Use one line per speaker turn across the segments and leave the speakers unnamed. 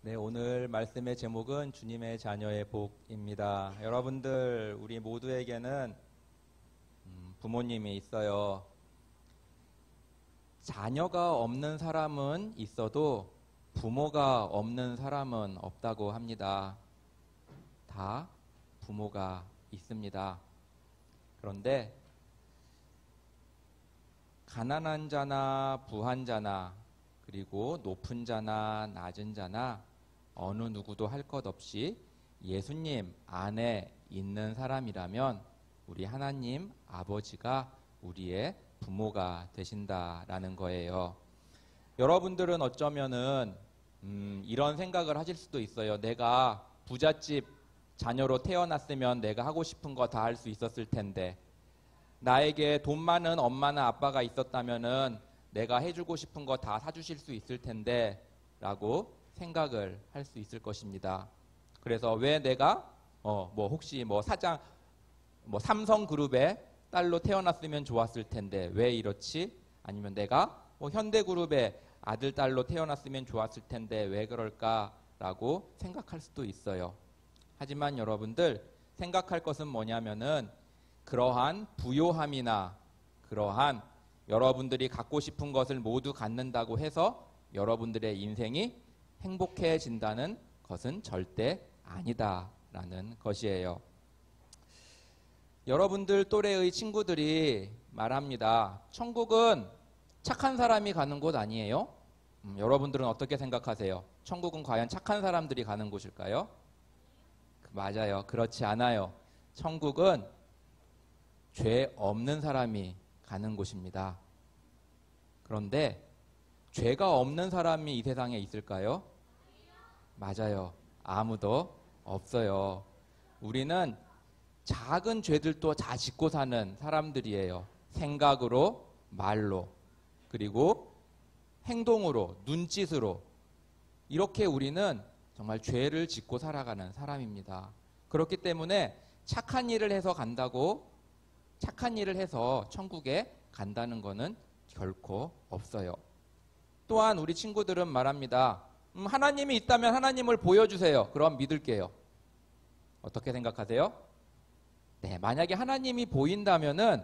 네, 오늘 말씀의 제목은 주님의 자녀의 복입니다. 여러분들, 우리 모두에게는 부모님이 있어요. 자녀가 없는 사람은 있어도 부모가 없는 사람은 없다고 합니다. 다 부모가 있습니다. 그런데 가난한 자나 부한 자나 그리고 높은 자나 낮은 자나 어느 누구도 할 것 없이 예수님 안에 있는 사람이라면 우리 하나님 아버지가 우리의 부모가 되신다라는 거예요. 여러분들은 어쩌면은 이런 생각을 하실 수도 있어요. 내가 부잣집 자녀로 태어났으면 내가 하고 싶은 거 다 할 수 있었을 텐데, 나에게 돈 많은 엄마나 아빠가 있었다면은 내가 해주고 싶은 거 다 사주실 수 있을 텐데 라고 생각을 할 수 있을 것입니다. 그래서 왜 내가 혹시 사장 삼성그룹의 딸로 태어났으면 좋았을 텐데 왜 이렇지? 아니면 내가 현대그룹의 아들 딸로 태어났으면 좋았을 텐데 왜 그럴까라고 생각할 수도 있어요. 하지만 여러분들 생각할 것은 뭐냐면은 그러한 부요함이나 그러한 여러분들이 갖고 싶은 것을 모두 갖는다고 해서 여러분들의 인생이 행복해진다는 것은 절대 아니다라는 것이에요. 여러분들 또래의 친구들이 말합니다. 천국은 착한 사람이 가는 곳 아니에요? 여러분들은 어떻게 생각하세요? 천국은 과연 착한 사람들이 가는 곳일까요? 맞아요. 그렇지 않아요. 천국은 죄 없는 사람이 가는 곳입니다. 그런데 죄가 없는 사람이 이 세상에 있을까요? 맞아요. 아무도 없어요. 우리는 작은 죄들도 다 짓고 사는 사람들이에요. 생각으로, 말로, 그리고 행동으로, 눈짓으로 이렇게 우리는 정말 죄를 짓고 살아가는 사람입니다. 그렇기 때문에 착한 일을 해서 천국에 간다는 것은 결코 없어요. 또한 우리 친구들은 말합니다. 하나님이 있다면 하나님을 보여주세요. 그럼 믿을게요. 어떻게 생각하세요? 네, 만약에 하나님이 보인다면은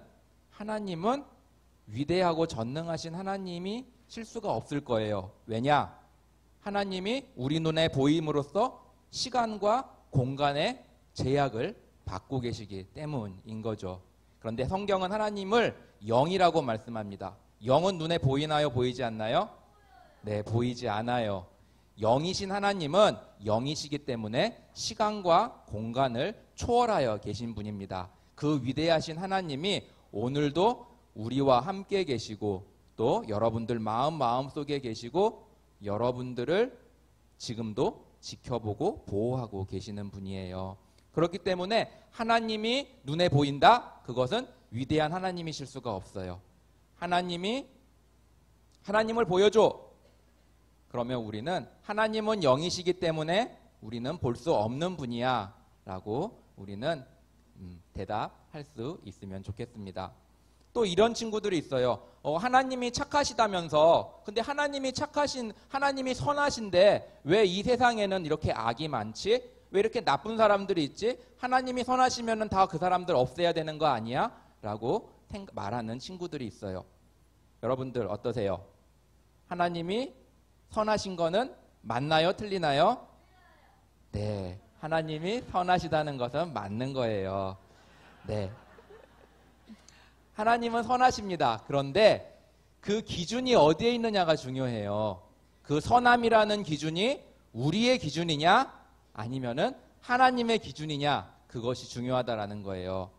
하나님은 위대하고 전능하신 하나님이 실수가 없을 거예요. 왜냐? 하나님이 우리 눈에 보임으로써 시간과 공간의 제약을 받고 계시기 때문인 거죠. 그런데 성경은 하나님을 영이라고 말씀합니다. 영은 눈에 보이나요? 보이지 않나요? 네, 보이지 않아요. 영이신 하나님은 영이시기 때문에 시간과 공간을 초월하여 계신 분입니다. 그 위대하신 하나님이 오늘도 우리와 함께 계시고 또 여러분들 마음속에 계시고 여러분들을 지금도 지켜보고 보호하고 계시는 분이에요. 그렇기 때문에 하나님이 눈에 보인다? 그것은 위대한 하나님이실 수가 없어요. 하나님을 보여줘. 그러면 우리는 하나님은 영이시기 때문에 우리는 볼 수 없는 분이야 라고 우리는 대답할 수 있으면 좋겠습니다. 또 이런 친구들이 있어요. 하나님이 착하시다면서 근데 하나님이 선하신데 왜 이 세상에는 이렇게 악이 많지? 왜 이렇게 나쁜 사람들이 있지? 하나님이 선하시면 다 그 사람들 없애야 되는 거 아니야? 라고 말하는 친구들이 있어요. 여러분들 어떠세요? 하나님이 선하신 거는 맞나요? 틀리나요? 네, 하나님이 선하시다는 것은 맞는 거예요. 네, 하나님은 선하십니다. 그런데 그 기준이 어디에 있느냐가 중요해요. 그 선함이라는 기준이 우리의 기준이냐 아니면은 하나님의 기준이냐, 그것이 중요하다라는 거예요.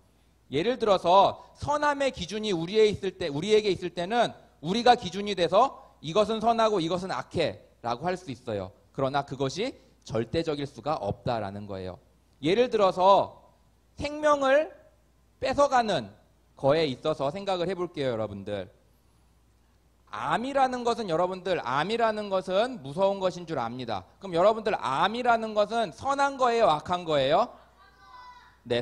예를 들어서 선함의 기준이 우리에게 있을 때는 우리가 기준이 돼서 이것은 선하고 이것은 악해 라고 할 수 있어요. 그러나 그것이 절대적일 수가 없다라는 거예요. 예를 들어서 생명을 뺏어가는 거에 있어서 생각을 해볼게요. 여러분들, 암이라는 것은 무서운 것인 줄 압니다. 그럼 여러분들, 암이라는 것은 선한 거예요? 악한 거예요? 네,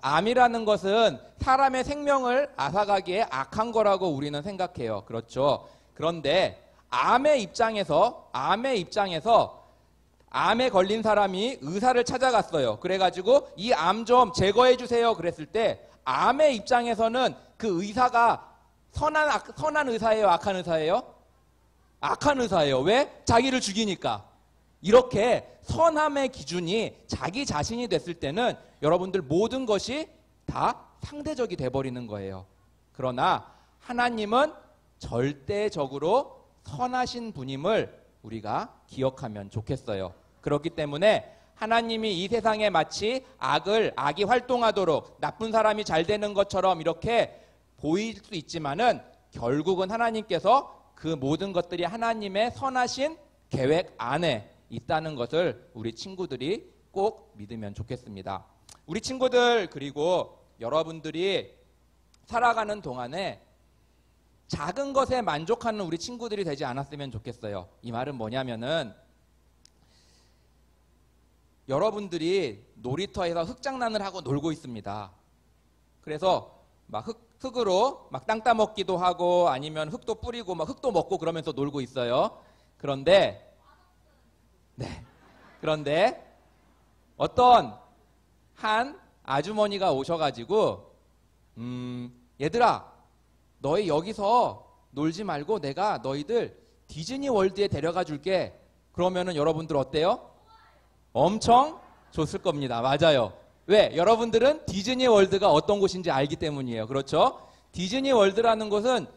암이라는 것은 사람의 생명을 앗아가기에 악한 거라고 우리는 생각해요. 그렇죠? 그런데 암의 입장에서 암에 걸린 사람이 의사를 찾아갔어요. 그래가지고 이 암 좀 제거해 주세요. 그랬을 때 암의 입장에서는 그 의사가 선한 의사예요? 악한 의사예요? 악한 의사예요. 왜? 자기를 죽이니까. 이렇게 선함의 기준이 자기 자신이 됐을 때는 여러분들 모든 것이 다 상대적이 돼버리는 거예요. 그러나 하나님은 절대적으로 선하신 분임을 우리가 기억하면 좋겠어요. 그렇기 때문에 하나님이 이 세상에 마치 악이 활동하도록 나쁜 사람이 잘 되는 것처럼 이렇게 보일 수 있지만은 결국은 하나님께서 그 모든 것들이 하나님의 선하신 계획 안에 있다는 것을 우리 친구들이 꼭 믿으면 좋겠습니다. 우리 친구들, 그리고 여러분들이 살아가는 동안에 작은 것에 만족하는 우리 친구들이 되지 않았으면 좋겠어요. 이 말은 뭐냐면은 여러분들이 놀이터에서 흙장난을 하고 놀고 있습니다. 그래서 막 흙으로 막 땅 따먹기도 하고 아니면 흙도 뿌리고 막 흙도 먹고 그러면서 놀고 있어요. 그런데 어떤 한 아주머니가 오셔가지고 얘들아, 너희 여기서 놀지 말고 내가 너희들 디즈니 월드에 데려가 줄게. 그러면은 여러분들 어때요? 엄청 좋을 겁니다. 맞아요. 왜? 여러분들은 디즈니 월드가 어떤 곳인지 알기 때문이에요. 그렇죠? 디즈니 월드라는 곳은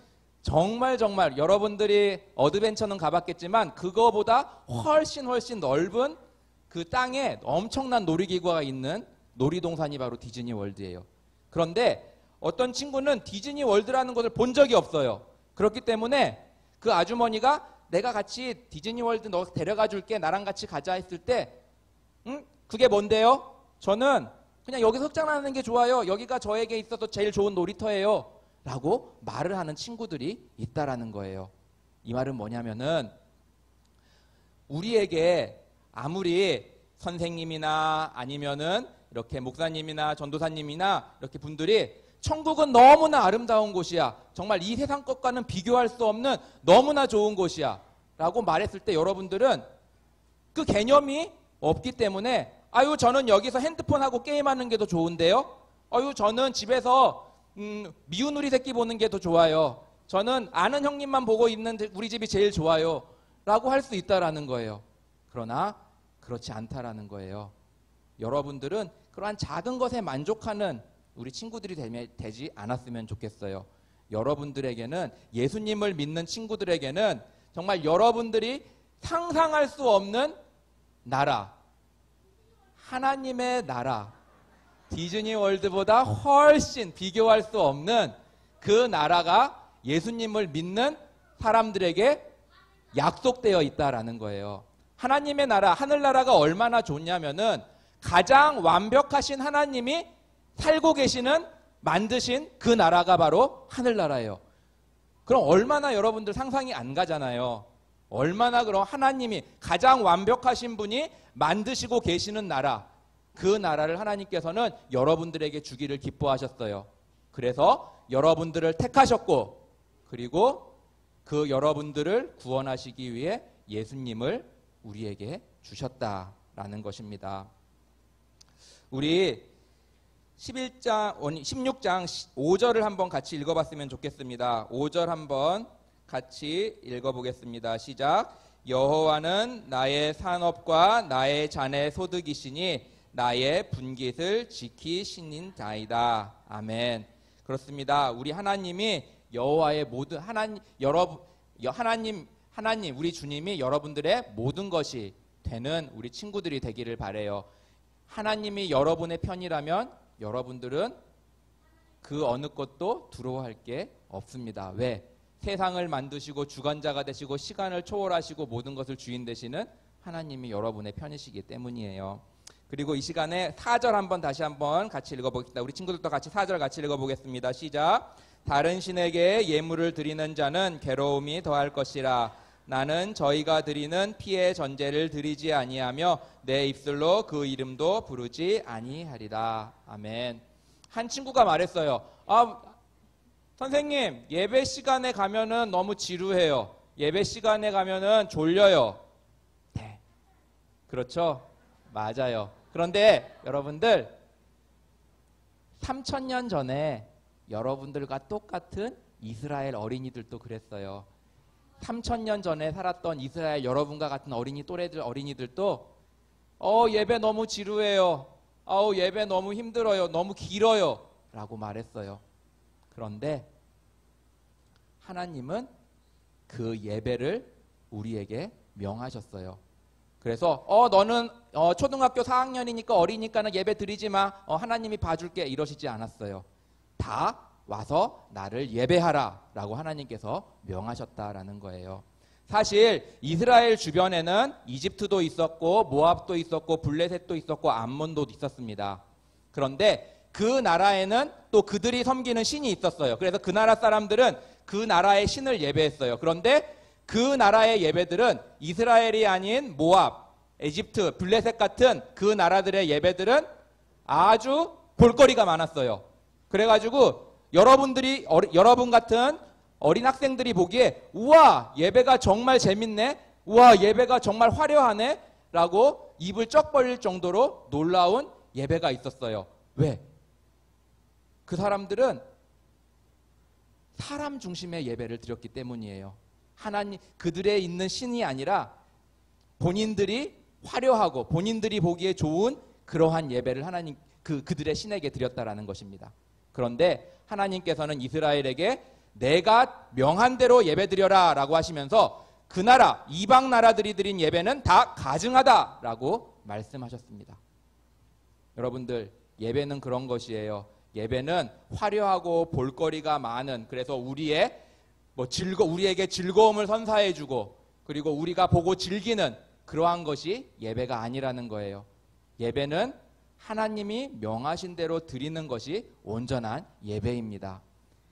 정말 여러분들이 어드벤처는 가봤겠지만 그거보다 훨씬 넓은 그 땅에 엄청난 놀이기구가 있는 놀이동산이 바로 디즈니 월드예요. 그런데 어떤 친구는 디즈니 월드라는 것을 본 적이 없어요. 그렇기 때문에 그 아주머니가 내가 같이 디즈니 월드 너 데려가 줄게, 나랑 같이 가자 했을 때 그게 뭔데요? 저는 그냥 여기서 흑장난하는 게 좋아요. 여기가 저에게 있어서 제일 좋은 놀이터예요. 라고 말을 하는 친구들이 있다라는 거예요. 이 말은 뭐냐면은 우리에게 아무리 선생님이나 아니면은 이렇게 목사님이나 전도사님이나 이렇게 분들이 천국은 너무나 아름다운 곳이야. 정말 이 세상 것과는 비교할 수 없는 너무나 좋은 곳이야. 라고 말했을 때 여러분들은 그 개념이 없기 때문에 아유 저는 여기서 핸드폰하고 게임하는 게 더 좋은데요. 아유 저는 집에서 미운 우리 새끼 보는 게 더 좋아요. 저는 아는 형님만 보고 있는 우리 집이 제일 좋아요. 라고 할 수 있다라는 거예요. 그러나 그렇지 않다라는 거예요. 여러분들은 그러한 작은 것에 만족하는 우리 친구들이 되지 않았으면 좋겠어요. 여러분들에게는, 예수님을 믿는 친구들에게는 정말 여러분들이 상상할 수 없는 나라, 하나님의 나라, 디즈니 월드보다 훨씬 비교할 수 없는 그 나라가 예수님을 믿는 사람들에게 약속되어 있다라는 거예요. 하나님의 나라, 하늘나라가 얼마나 좋냐면은 가장 완벽하신 하나님이 살고 계시는, 만드신 그 나라가 바로 하늘나라예요. 그럼 얼마나 여러분들 상상이 안 가잖아요. 얼마나 그럼 하나님이 가장 완벽하신 분이 만드시고 계시는 나라, 그 나라를 하나님께서는 여러분들에게 주기를 기뻐하셨어요. 그래서 여러분들을 택하셨고, 그리고 그 여러분들을 구원하시기 위해 예수님을 우리에게 주셨다라는 것입니다. 우리 16장 5절을 한번 같이 읽어봤으면 좋겠습니다. 5절 한번 같이 읽어보겠습니다. 시작. 여호와는 나의 산업과 나의 잔의 소득이시니 나의 분깃을 지키시니이다. 아멘. 그렇습니다. 우리 하나님이 여호와의 모든 하나님 우리 주님이 여러분들의 모든 것이 되는 우리 친구들이 되기를 바래요. 하나님이 여러분의 편이라면 여러분들은 그 어느 것도 두려워할 게 없습니다. 왜? 세상을 만드시고 주관자가 되시고 시간을 초월하시고 모든 것을 주인 되시는 하나님이 여러분의 편이시기 때문이에요. 그리고 이 시간에 4절 다시 한번 같이 읽어보겠습니다. 우리 친구들도 같이 4절 같이 읽어보겠습니다. 시작. 다른 신에게 예물을 드리는 자는 괴로움이 더할 것이라. 나는 저희가 드리는 피의 전제를 드리지 아니하며 내 입술로 그 이름도 부르지 아니하리라. 아멘. 한 친구가 말했어요. 선생님, 예배 시간에 가면은 너무 지루해요. 예배 시간에 가면은 졸려요. 네. 그렇죠? 맞아요. 그런데 여러분들 3000년 전에 여러분들과 똑같은 이스라엘 어린이들도 그랬어요. 3000년 전에 살았던 이스라엘 여러분과 같은 어린이들도 예배 너무 지루해요. 예배 너무 힘들어요. 너무 길어요. 라고 말했어요. 그런데 하나님은 그 예배를 우리에게 명하셨어요. 그래서 너는 초등학교 4학년이니까 어리니까는 예배 드리지 마. 하나님이 봐줄게. 이러시지 않았어요. 다 와서 나를 예배하라 라고 하나님께서 명하셨다라는 거예요. 사실 이스라엘 주변에는 이집트도 있었고 모압도 있었고 블레셋도 있었고 암몬도 있었습니다. 그런데 그 나라에는 또 그들이 섬기는 신이 있었어요. 그래서 그 나라 사람들은 그 나라의 신을 예배했어요. 그런데 그 나라의 예배들은 이스라엘이 아닌 모압, 이집트, 블레셋 같은 그 나라들의 예배들은 아주 볼거리가 많았어요. 그래가지고 여러분 같은 어린 학생들이 보기에 우와 예배가 정말 재밌네, 우와 예배가 정말 화려하네 라고 입을 쩍 벌릴 정도로 놀라운 예배가 있었어요. 왜? 그 사람들은 사람 중심의 예배를 드렸기 때문이에요. 하나님, 그들의 있는 신이 아니라 본인들이 화려하고 본인들이 보기에 좋은 그러한 예배를 그들의 신에게 드렸다라는 것입니다. 그런데 하나님께서는 이스라엘에게 내가 명한 대로 예배드려라 라고 하시면서 그 나라, 이방 나라들이 드린 예배는 다 가증하다 라고 말씀하셨습니다. 여러분들, 예배는 그런 것이에요. 예배는 화려하고 볼거리가 많은, 그래서 우리에게 즐거움을 선사해주고 그리고 우리가 보고 즐기는 그러한 것이 예배가 아니라는 거예요. 예배는 하나님이 명하신 대로 드리는 것이 온전한 예배입니다.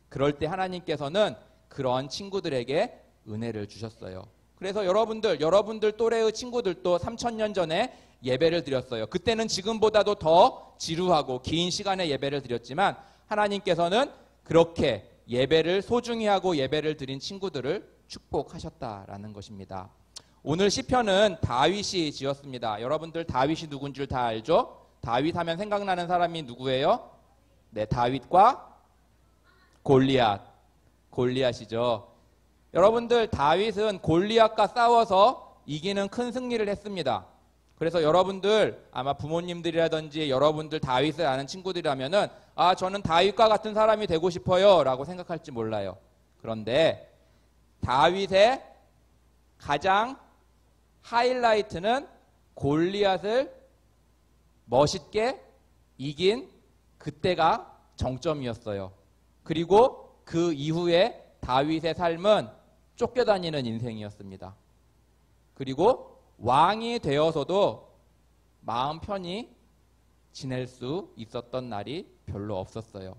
그럴 때 하나님께서는 그런 친구들에게 은혜를 주셨어요. 그래서 여러분들 또래의 친구들도 3000년 전에 예배를 드렸어요. 그때는 지금보다도 더 지루하고 긴 시간의 예배를 드렸지만 하나님께서는 그렇게 예배를 소중히 하고 예배를 드린 친구들을 축복하셨다라는 것입니다. 오늘 시편은 다윗이 지었습니다. 여러분들 다윗이 누군 줄 다 알죠? 다윗 하면 생각나는 사람이 누구예요? 네, 다윗과 골리앗이죠. 여러분들 다윗은 골리앗과 싸워서 이기는 큰 승리를 했습니다. 그래서 여러분들 아마 부모님들이라든지 여러분들 다윗을 아는 친구들이라면은 저는 다윗과 같은 사람이 되고 싶어요 라고 생각할지 몰라요. 그런데 다윗의 가장 하이라이트는 골리앗을 멋있게 이긴 그때가 정점이었어요. 그리고 그 이후에 다윗의 삶은 쫓겨다니는 인생이었습니다. 그리고 왕이 되어서도 마음 편히 지낼 수 있었던 날이 별로 없었어요.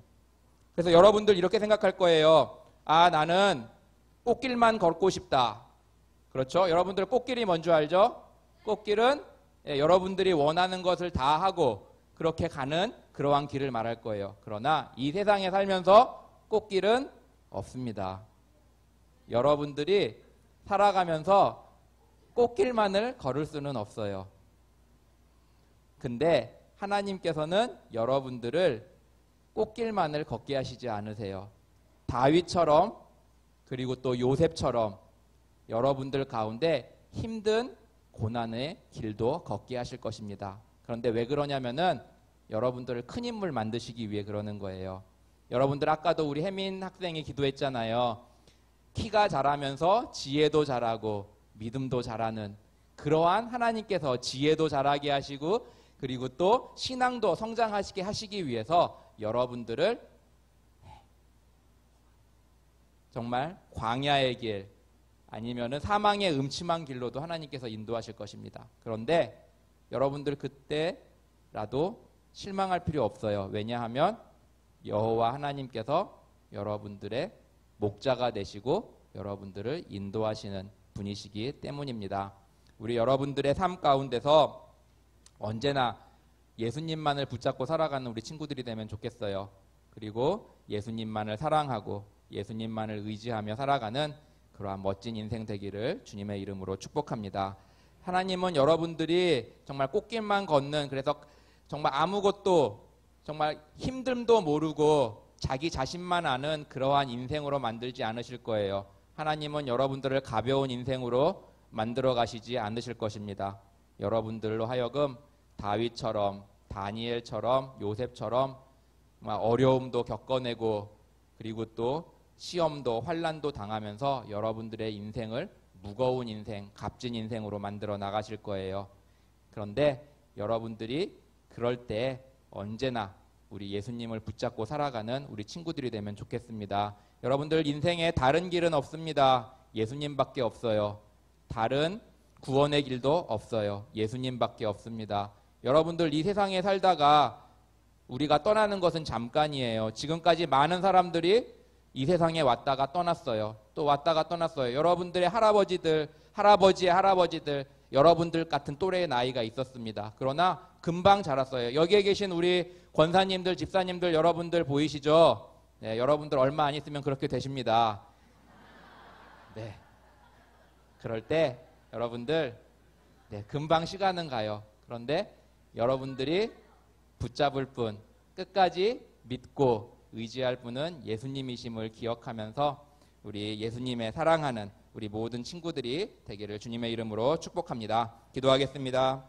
그래서 여러분들 이렇게 생각할 거예요. 나는 꽃길만 걷고 싶다. 그렇죠? 여러분들 꽃길이 뭔지 알죠? 꽃길은 여러분들이 원하는 것을 다 하고 그렇게 가는 그러한 길을 말할 거예요. 그러나 이 세상에 살면서 꽃길은 없습니다. 여러분들이 살아가면서 꽃길만을 걸을 수는 없어요. 근데 하나님께서는 여러분들을 꽃길만을 걷게 하시지 않으세요. 다윗처럼 그리고 또 요셉처럼 여러분들 가운데 힘든 고난의 길도 걷게 하실 것입니다. 그런데 왜 그러냐면은 여러분들을 큰 인물 만드시기 위해 그러는 거예요. 여러분들 아까도 우리 혜민 학생이 기도했잖아요. 키가 자라면서 지혜도 자라고 믿음도 자라는 그러한 하나님께서 지혜도 자라게 하시고 그리고 또 신앙도 성장하시게 하시기 위해서 여러분들을 정말 광야의 길 아니면은 사망의 음침한 길로도 하나님께서 인도하실 것입니다. 그런데 여러분들 그때라도 실망할 필요 없어요. 왜냐하면 여호와 하나님께서 여러분들의 목자가 되시고 여러분들을 인도하시는 분이시기 때문입니다. 우리 여러분들의 삶 가운데서 언제나 예수님만을 붙잡고 살아가는 우리 친구들이 되면 좋겠어요. 그리고 예수님만을 사랑하고 예수님만을 의지하며 살아가는 그러한 멋진 인생 되기를 주님의 이름으로 축복합니다. 하나님은 여러분들이 정말 꽃길만 걷는, 그래서 정말 아무것도 정말 힘듦도 모르고 자기 자신만 아는 그러한 인생으로 만들지 않으실 거예요. 하나님은 여러분들을 가벼운 인생으로 만들어 가시지 않으실 것입니다. 여러분들로 하여금 다윗처럼, 다니엘처럼, 요셉처럼 어려움도 겪어내고, 그리고 또 시험도 환난도 당하면서 여러분들의 인생을 무거운 인생, 값진 인생으로 만들어 나가실 거예요. 그런데 여러분들이 그럴 때 언제나 우리 예수님을 붙잡고 살아가는 우리 친구들이 되면 좋겠습니다. 여러분들 인생에 다른 길은 없습니다. 예수님밖에 없어요. 다른 구원의 길도 없어요. 예수님밖에 없습니다. 여러분들 이 세상에 살다가 우리가 떠나는 것은 잠깐이에요. 지금까지 많은 사람들이 이 세상에 왔다가 떠났어요. 또 왔다가 떠났어요. 여러분들의 할아버지들, 할아버지의 할아버지들, 여러분들 같은 또래의 나이가 있었습니다. 그러나 금방 자랐어요. 여기에 계신 우리 권사님들, 집사님들 여러분들 보이시죠? 네, 여러분들 얼마 안 있으면 그렇게 되십니다. 네. 그럴 때 여러분들 금방 시간은 가요. 그런데 여러분들이 붙잡을 분, 끝까지 믿고 의지할 분은 예수님이심을 기억하면서 우리 예수님의 사랑하는 우리 모든 친구들이 되기를 주님의 이름으로 축복합니다. 기도하겠습니다.